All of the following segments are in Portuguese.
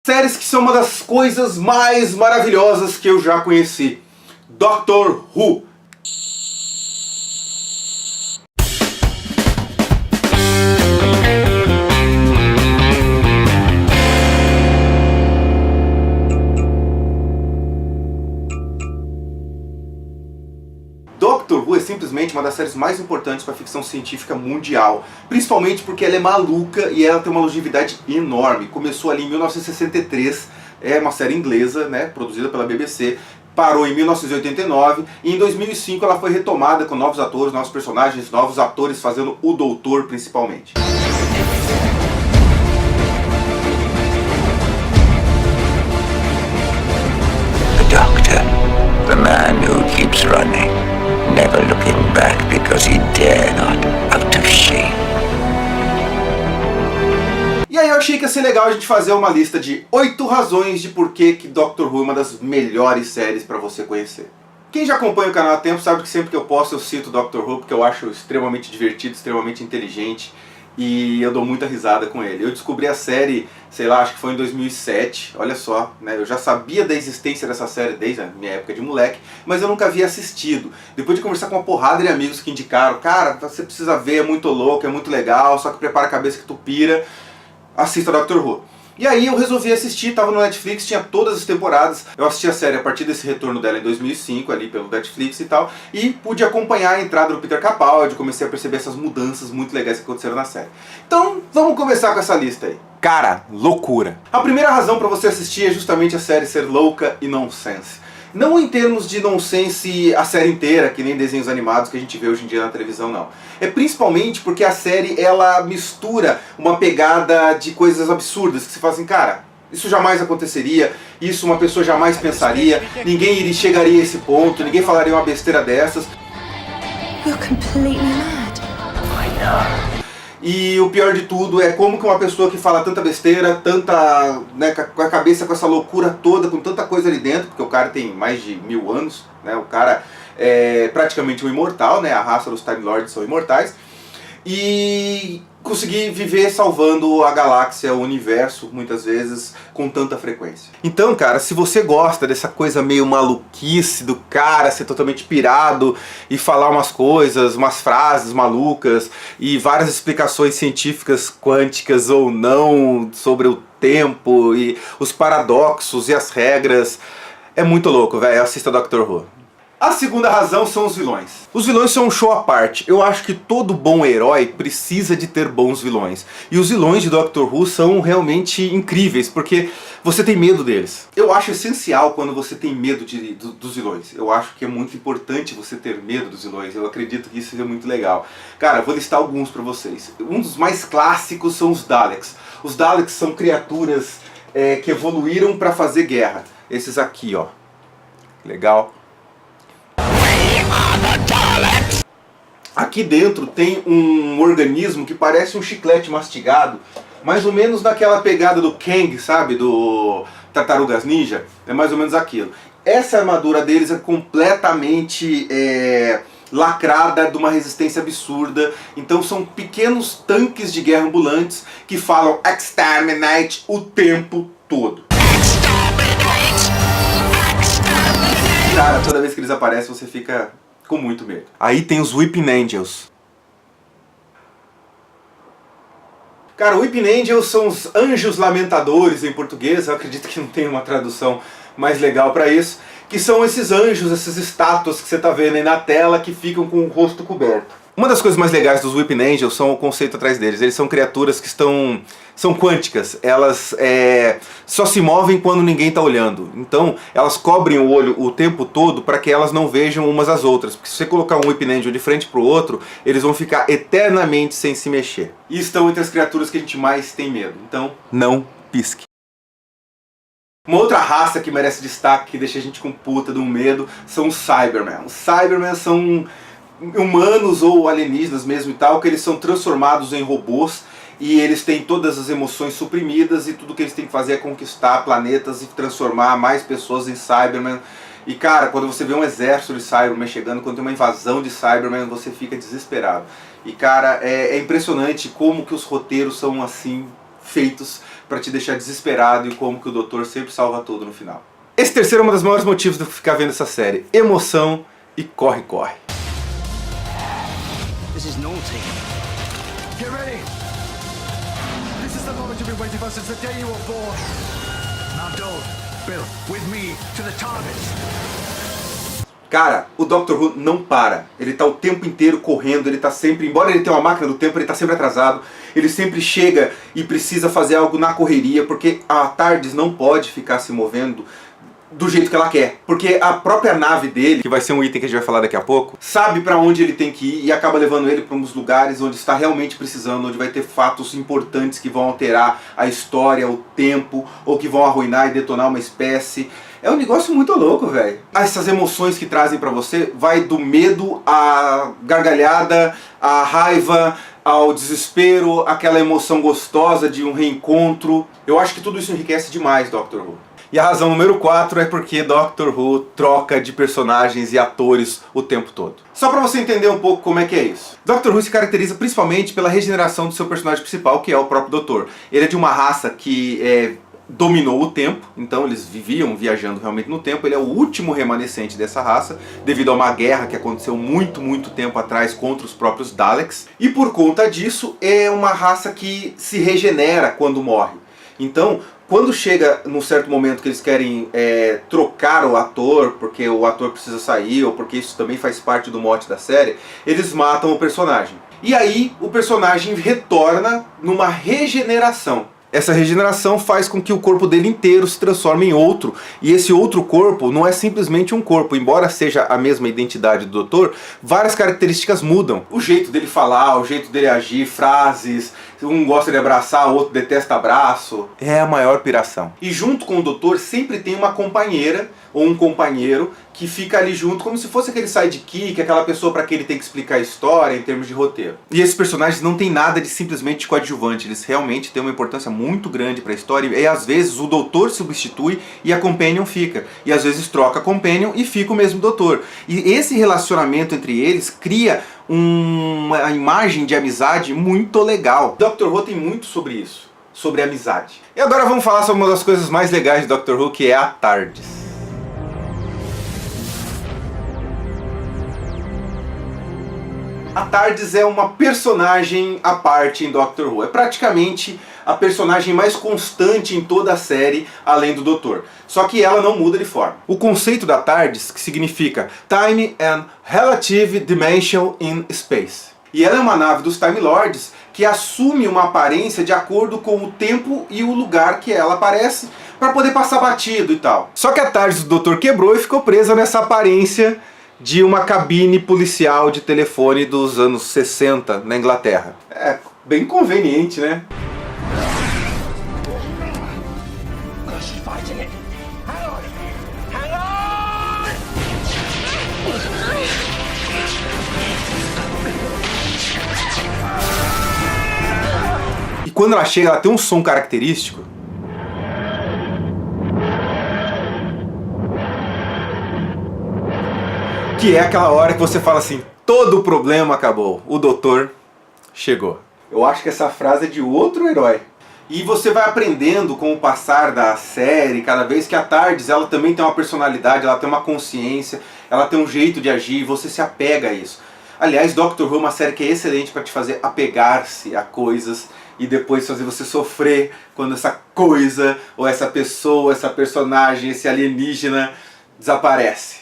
Séries que são uma das coisas mais maravilhosas que eu já conheci. Doctor Who. Doctor Who é simplesmente uma das séries mais importantes para a ficção científica mundial, principalmente porque ela é maluca e ela tem uma longevidade enorme. Começou ali em 1963, é uma série inglesa, né, produzida pela BBC, parou em 1989 e em 2005 ela foi retomada com novos atores, novos personagens, novos atores fazendo o Doutor principalmente. The Doctor, the man who keeps running, never looking back because he dare not, out of shame. E aí eu achei que ia ser legal a gente fazer uma lista de 8 razões de por que Doctor Who é uma das melhores séries para você conhecer. Quem já acompanha o canal há tempo sabe que sempre que eu posto eu cito Doctor Who porque eu acho extremamente divertido, extremamente inteligente e eu dou muita risada com ele. Eu descobri a série, sei lá, acho que foi em 2007, olha só, né? Eu já sabia da existência dessa série desde a minha época de moleque, mas eu nunca havia assistido. Depois de conversar com uma porrada de amigos que indicaram, cara, você precisa ver, é muito louco, é muito legal, só que prepara a cabeça que tu pira, assista Doctor Who. E aí eu resolvi assistir, tava no Netflix, tinha todas as temporadas. Eu assisti a série a partir desse retorno dela em 2005, ali pelo Netflix e tal, e pude acompanhar a entrada do Peter Capaldi, comecei a perceber essas mudanças muito legais que aconteceram na série. Então, vamos começar com essa lista aí. Cara, loucura! A primeira razão pra você assistir é justamente a série ser louca e nonsense. Não em termos de nonsense a série inteira, que nem desenhos animados que a gente vê hoje em dia na televisão, não. É principalmente porque a série, ela mistura uma pegada de coisas absurdas, que você fala assim, cara, isso jamais aconteceria, isso uma pessoa jamais pensaria, ninguém chegaria a esse ponto, ninguém falaria uma besteira dessas. You're completely mad. I know. E o pior de tudo é como que uma pessoa que fala tanta besteira, tanta, né, com a cabeça com essa loucura toda, com tanta coisa ali dentro, porque o cara tem mais de 1000 anos, né, o cara é praticamente um imortal, né, a raça dos Time Lords são imortais, e conseguir viver salvando a galáxia, o universo, muitas vezes, com tanta frequência. Então, cara, se você gosta dessa coisa meio maluquice do cara ser totalmente pirado e falar umas coisas, umas frases malucas e várias explicações científicas, quânticas ou não, sobre o tempo e os paradoxos e as regras, é muito louco, velho. Assista Doctor Who. A segunda razão são os vilões. Os vilões são um show à parte. Eu acho que todo bom herói precisa de ter bons vilões. E os vilões de Doctor Who são realmente incríveis, porque você tem medo deles. Eu acho essencial quando você tem medo dos vilões. Eu acho que é muito importante você ter medo dos vilões. Eu acredito que isso é muito legal. Cara, vou listar alguns pra vocês. Um dos mais clássicos são os Daleks. Os Daleks são criaturas que evoluíram pra fazer guerra. Esses aqui, ó. Legal. Aqui dentro tem um organismo que parece um chiclete mastigado, mais ou menos naquela pegada do Kang, sabe? Do Tartarugas Ninja, é mais ou menos aquilo. Essa armadura deles é completamente lacrada, de uma resistência absurda, então são pequenos tanques de guerra ambulantes que falam Exterminate o tempo todo. Cara, toda vez que eles aparecem você fica com muito medo. Aí tem os Weeping Angels. Cara, Weeping Angels são os anjos lamentadores em português, eu acredito que não tem uma tradução mais legal pra isso, que são esses anjos, essas estátuas que você tá vendo aí na tela que ficam com o rosto coberto. Uma das coisas mais legais dos Weeping Angels são o conceito atrás deles. Eles são criaturas que são quânticas, elas só se movem quando ninguém está olhando. Então elas cobrem o olho o tempo todo para que elas não vejam umas às outras. Porque se você colocar um Weeping Angel de frente para o outro, eles vão ficar eternamente sem se mexer. E estão entre as criaturas que a gente mais tem medo. Então não pisque. Uma outra raça que merece destaque, que deixa a gente com puta de um medo, são os Cybermen. Os Cybermen são humanos ou alienígenas mesmo e tal, que eles são transformados em robôs e eles têm todas as emoções suprimidas e tudo que eles têm que fazer é conquistar planetas e transformar mais pessoas em Cybermen. E cara, quando você vê um exército de Cybermen chegando, quando tem uma invasão de Cybermen, você fica desesperado. E cara, é impressionante como que os roteiros são assim feitos pra te deixar desesperado e como que o doutor sempre salva tudo no final. Esse terceiro é um dos maiores motivos de eu ficar vendo essa série. Emoção e corre-corre. This is naughty. Get ready! This is the moment you've been waiting for since the day you were born. Now don't, Bill, with me to the TARDIS. Cara, o Dr. Who não para. Ele tá o tempo inteiro correndo, ele tá sempre... Embora ele tenha uma máquina do tempo, ele tá sempre atrasado. Ele sempre chega e precisa fazer algo na correria, porque a TARDIS não pode ficar se movendo do jeito que ela quer. Porque a própria nave dele, que vai ser um item que a gente vai falar daqui a pouco, sabe pra onde ele tem que ir e acaba levando ele para uns lugares onde está realmente precisando, onde vai ter fatos importantes que vão alterar a história, o tempo, ou que vão arruinar e detonar uma espécie. É um negócio muito louco, velho. Essas emoções que trazem pra você vai do medo à gargalhada, à raiva, ao desespero, aquela emoção gostosa de um reencontro. Eu acho que tudo isso enriquece demais Dr. Who. E a razão número 4 é porque Dr. Who troca de personagens e atores o tempo todo. Só pra você entender um pouco como é que é isso. Dr. Who se caracteriza principalmente pela regeneração do seu personagem principal, que é o próprio Doutor. Ele é de uma raça que dominou o tempo, então eles viviam viajando realmente no tempo. Ele é o último remanescente dessa raça, devido a uma guerra que aconteceu muito tempo atrás contra os próprios Daleks. E por conta disso, é uma raça que se regenera quando morre. Então, quando chega num certo momento que eles querem trocar o ator, porque o ator precisa sair, ou porque isso também faz parte do mote da série, eles matam o personagem. E aí o personagem retorna numa regeneração. Essa regeneração faz com que o corpo dele inteiro se transforme em outro. E esse outro corpo não é simplesmente um corpo. Embora seja a mesma identidade do doutor, várias características mudam. O jeito dele falar, o jeito dele agir, frases. Um gosta de abraçar, o outro detesta abraço. É a maior piração. E junto com o doutor sempre tem uma companheira ou um companheiro que fica ali junto, como se fosse aquele sidekick, aquela pessoa para quem ele tem que explicar a história em termos de roteiro. E esses personagens não tem nada de simplesmente coadjuvante, eles realmente têm uma importância muito grande para a história, e às vezes o doutor substitui e a companion fica, e às vezes troca a companion e fica o mesmo doutor. E esse relacionamento entre eles cria uma imagem de amizade muito legal. Dr. Who tem muito sobre isso, sobre amizade. E agora vamos falar sobre uma das coisas mais legais de Dr. Who, que é a TARDIS. A TARDIS é uma personagem à parte em Doctor Who. É praticamente a personagem mais constante em toda a série, além do Doutor. Só que ela não muda de forma. O conceito da TARDIS, que significa Time and Relative Dimension in Space. E ela é uma nave dos Time Lords que assume uma aparência de acordo com o tempo e o lugar que ela aparece, para poder passar batido e tal. Só que a TARDIS do Doutor quebrou e ficou presa nessa aparência de uma cabine policial de telefone dos anos 60 na Inglaterra. É bem conveniente, né? E quando ela chega, ela tem um som característico. Que é aquela hora que você fala assim, todo o problema acabou, o doutor chegou. Eu acho que essa frase é de outro herói. E você vai aprendendo com o passar da série, cada vez que a TARDIS ela também tem uma personalidade, ela tem uma consciência, ela tem um jeito de agir, e você se apega a isso. Aliás, Doctor Who é uma série que é excelente para te fazer apegar-se a coisas e depois fazer você sofrer quando essa coisa, ou essa pessoa, essa personagem, esse alienígena desaparece.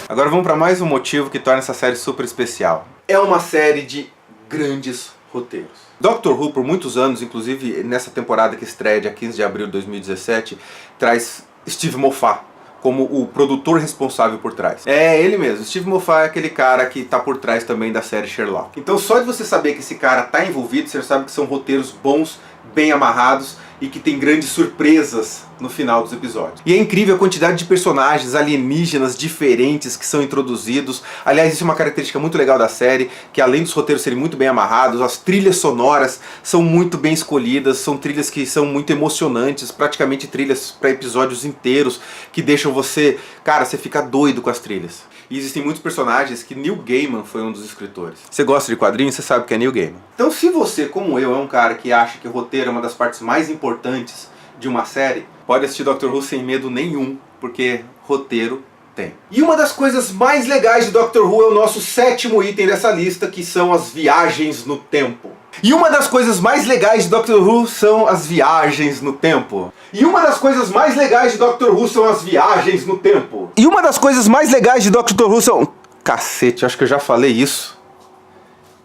Agora vamos para mais um motivo que torna essa série super especial. É uma série de grandes roteiros. Doctor Who, por muitos anos, inclusive nessa temporada que estreia dia 15 de abril de 2017, traz Steve Moffat como o produtor responsável por trás. É ele mesmo, Steve Moffat é aquele cara que está por trás também da série Sherlock. Então só de você saber que esse cara está envolvido, você sabe que são roteiros bons, bem amarrados e que tem grandes surpresas no final dos episódios. E é incrível a quantidade de personagens alienígenas diferentes que são introduzidos. Aliás, isso é uma característica muito legal da série, que além dos roteiros serem muito bem amarrados, as trilhas sonoras são muito bem escolhidas, são trilhas que são muito emocionantes, praticamente trilhas para episódios inteiros, que deixam você, cara, você fica doido com as trilhas. E existem muitos personagens que Neil Gaiman foi um dos escritores. Você gosta de quadrinhos, você sabe que é Neil Gaiman. Então se você, como eu, é um cara que acha que o roteiro é uma das partes mais importantes de uma série, pode assistir Doctor Who sem medo nenhum, porque roteiro tem. E uma das coisas mais legais de Doctor Who é o nosso 7º item dessa lista, que são as viagens no tempo. E uma das coisas mais legais de Doctor Who são as viagens no tempo. E uma das coisas mais legais de Doctor Who são as viagens no tempo. E uma das coisas mais legais de Doctor Who são... Cacete, acho que eu já falei isso.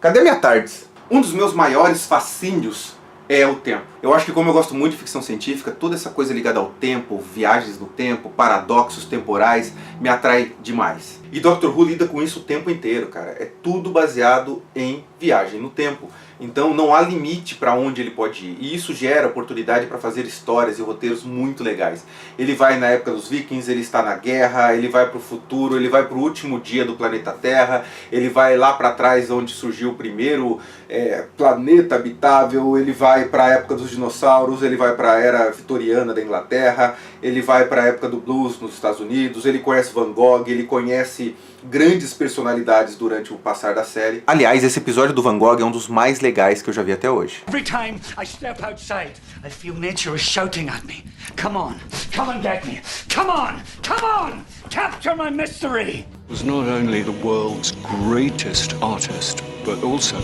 Cadê minha tardes? Um dos meus maiores fascínios é o tempo. Eu acho que, como eu gosto muito de ficção científica, toda essa coisa ligada ao tempo, viagens no tempo, paradoxos temporais, me atrai demais. E Doctor Who lida com isso o tempo inteiro, cara. É tudo baseado em viagem no tempo. Então não há limite para onde ele pode ir. E isso gera oportunidade para fazer histórias e roteiros muito legais. Ele vai na época dos Vikings, ele está na guerra, ele vai para o futuro, ele vai para o último dia do planeta Terra, ele vai lá para trás onde surgiu o primeiro planeta habitável, ele vai para a época dos dinossauros, ele vai para a era vitoriana da Inglaterra, ele vai para a época do blues nos Estados Unidos, ele conhece Van Gogh, ele conhece grandes personalidades durante o passar da série. Aliás, esse episódio do Van Gogh é um dos mais legais que eu já vi até hoje. Every time I step outside, I feel nature is shouting at me. Come on get me. Come on, capture my mystery. Was not only the world's greatest artist, but also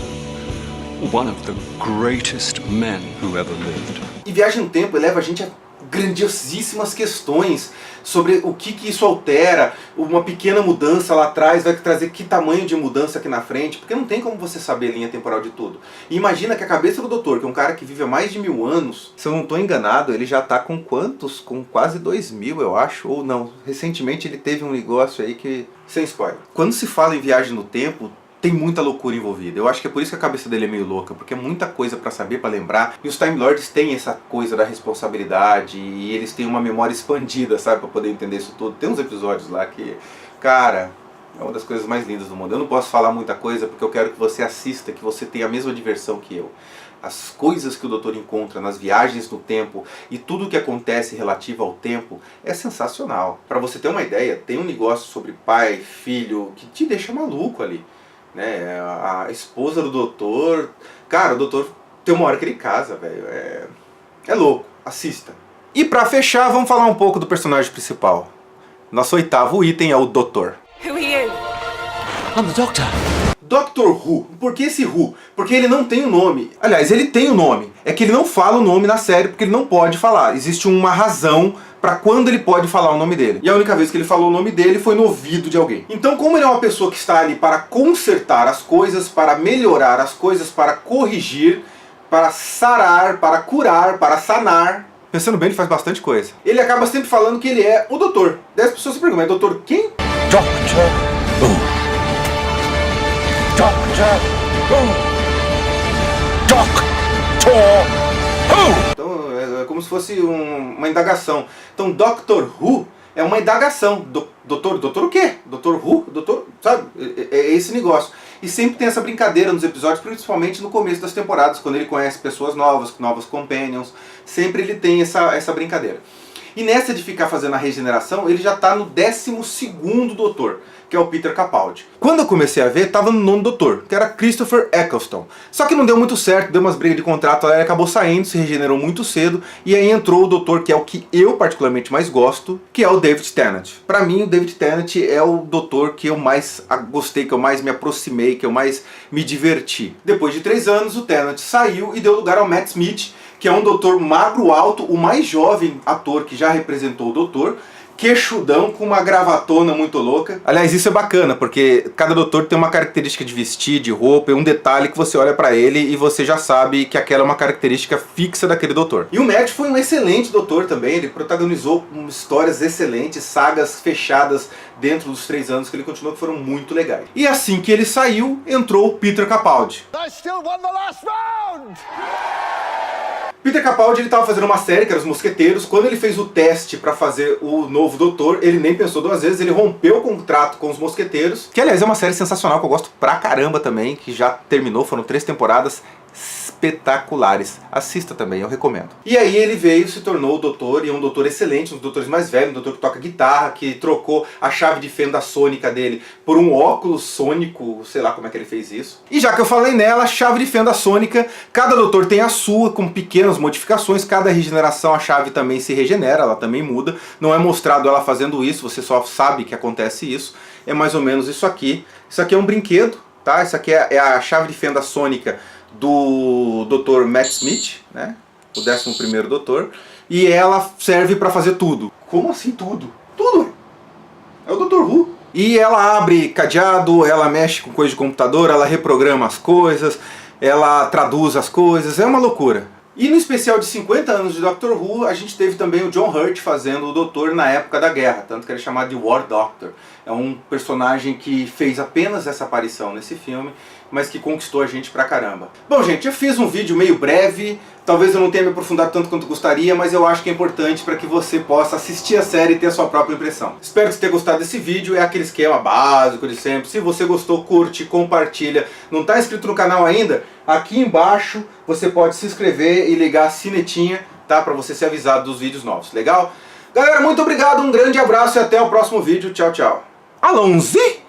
one of the greatest men who ever lived. E Viagem no Tempo eleva a gente a grandiosíssimas questões sobre o que isso altera. Uma pequena mudança lá atrás vai trazer que tamanho de mudança aqui na frente, porque não tem como você saber a linha temporal de tudo. E imagina que a cabeça do doutor, que é um cara que vive há mais de 1000 anos, se eu não estou enganado, ele já está com quantos? Com quase 2000, eu acho, ou não. Recentemente ele teve um negócio aí que... Sem spoiler. Quando se fala em viagem no tempo, tem muita loucura envolvida. Eu acho que é por isso que a cabeça dele é meio louca, porque é muita coisa pra saber, pra lembrar. E os Time Lords têm essa coisa da responsabilidade, e eles têm uma memória expandida, sabe, pra poder entender isso tudo. Tem uns episódios lá que, cara, é uma das coisas mais lindas do mundo. Eu não posso falar muita coisa porque eu quero que você assista, que você tenha a mesma diversão que eu. As coisas que o doutor encontra nas viagens no tempo e tudo o que acontece relativo ao tempo é sensacional. Pra você ter uma ideia, tem um negócio sobre pai, filho, que te deixa maluco ali. Né, a esposa do doutor... Cara, o doutor tem uma hora que ele casa, velho. É louco. Assista. E pra fechar, vamos falar um pouco do personagem principal. Nosso 8º item é o doutor. Who are you? I'm the Doctor. Doctor Who. Por que esse Who? Porque ele não tem um nome. Aliás, ele tem um nome. É que ele não fala o nome na série porque ele não pode falar. Existe uma razão pra quando ele pode falar o nome dele. E a única vez que ele falou o nome dele foi no ouvido de alguém. Então, como ele é uma pessoa que está ali para consertar as coisas, para melhorar as coisas, para corrigir, para sarar, para curar, para sanar... Pensando bem, ele faz bastante coisa. Ele acaba sempre falando que ele é o doutor. Daí as pessoas se perguntam, mas doutor quem? Doctor Who. Doctor Who. Doctor Who. Então é como se fosse uma indagação. Então Doctor Who é uma indagação. Doutor o quê? Doutor Who? Doutor, sabe? É esse negócio. E sempre tem essa brincadeira nos episódios, principalmente no começo das temporadas, quando ele conhece pessoas novas, novos companions. Sempre ele tem essa brincadeira. E nessa de ficar fazendo a regeneração, ele já está no 12º doutor, que é o Peter Capaldi. Quando eu comecei a ver, estava no 9º doutor, que era Christopher Eccleston. Só que não deu muito certo, deu umas brigas de contrato, ele acabou saindo, se regenerou muito cedo, e aí entrou o doutor que é o que eu particularmente mais gosto, que é o David Tennant. Pra mim, o David Tennant é o doutor que eu mais gostei, que eu mais me aproximei, que eu mais me diverti. Depois de 3 anos, o Tennant saiu e deu lugar ao Matt Smith, que é um doutor magro alto, o mais jovem ator que já representou o doutor, queixudão, com uma gravatona muito louca. Aliás, isso é bacana, porque cada doutor tem uma característica de vestir, de roupa, e um detalhe que você olha pra ele e você já sabe que aquela é uma característica fixa daquele doutor. E o Matt foi um excelente doutor também, ele protagonizou histórias excelentes, sagas fechadas dentro dos 3 anos que ele continuou, que foram muito legais. E assim que ele saiu, entrou o Peter Capaldi. I still won the last round! Peter Capaldi estava fazendo uma série que era Os Mosqueteiros. Quando ele fez o teste para fazer o novo doutor, ele nem pensou 2 vezes, ele rompeu o contrato com Os Mosqueteiros, que aliás é uma série sensacional, que eu gosto pra caramba também, que já terminou, foram 3 temporadas espetaculares. Assista também, eu recomendo. E aí ele veio, se tornou o doutor, e é um doutor excelente, um dos doutores mais velhos, um doutor que toca guitarra, que trocou a chave de fenda sônica dele por um óculos sônico, sei lá como é que ele fez isso. E já que eu falei nela, a chave de fenda sônica, cada doutor tem a sua, com pequenas modificações, cada regeneração a chave também se regenera, ela também muda, não é mostrado ela fazendo isso, você só sabe que acontece isso, é mais ou menos isso aqui. Isso aqui é um brinquedo, tá? Isso aqui é a chave de fenda sônica do Dr. Matt Smith, né? O 11º doutor, e ela serve para fazer tudo. Como assim tudo? Tudo! É o Dr. Who. E ela abre cadeado, ela mexe com coisa de computador, ela reprograma as coisas, ela traduz as coisas, é uma loucura. E no especial de 50 anos de Doctor Who, a gente teve também o John Hurt fazendo o doutor na época da guerra, tanto que ele é chamado de War Doctor. É um personagem que fez apenas essa aparição nesse filme, mas que conquistou a gente pra caramba. Bom, gente, eu fiz um vídeo meio breve, talvez eu não tenha me aprofundado tanto quanto gostaria, mas eu acho que é importante para que você possa assistir a série e ter a sua própria impressão. Espero que você tenha gostado desse vídeo, é aquele esquema básico de sempre. Se você gostou, curte, compartilha. Não está inscrito no canal ainda? Aqui embaixo você pode se inscrever e ligar a sinetinha, tá? Para você ser avisado dos vídeos novos, legal? Galera, muito obrigado, um grande abraço e até o próximo vídeo. Tchau, tchau. Alonzi!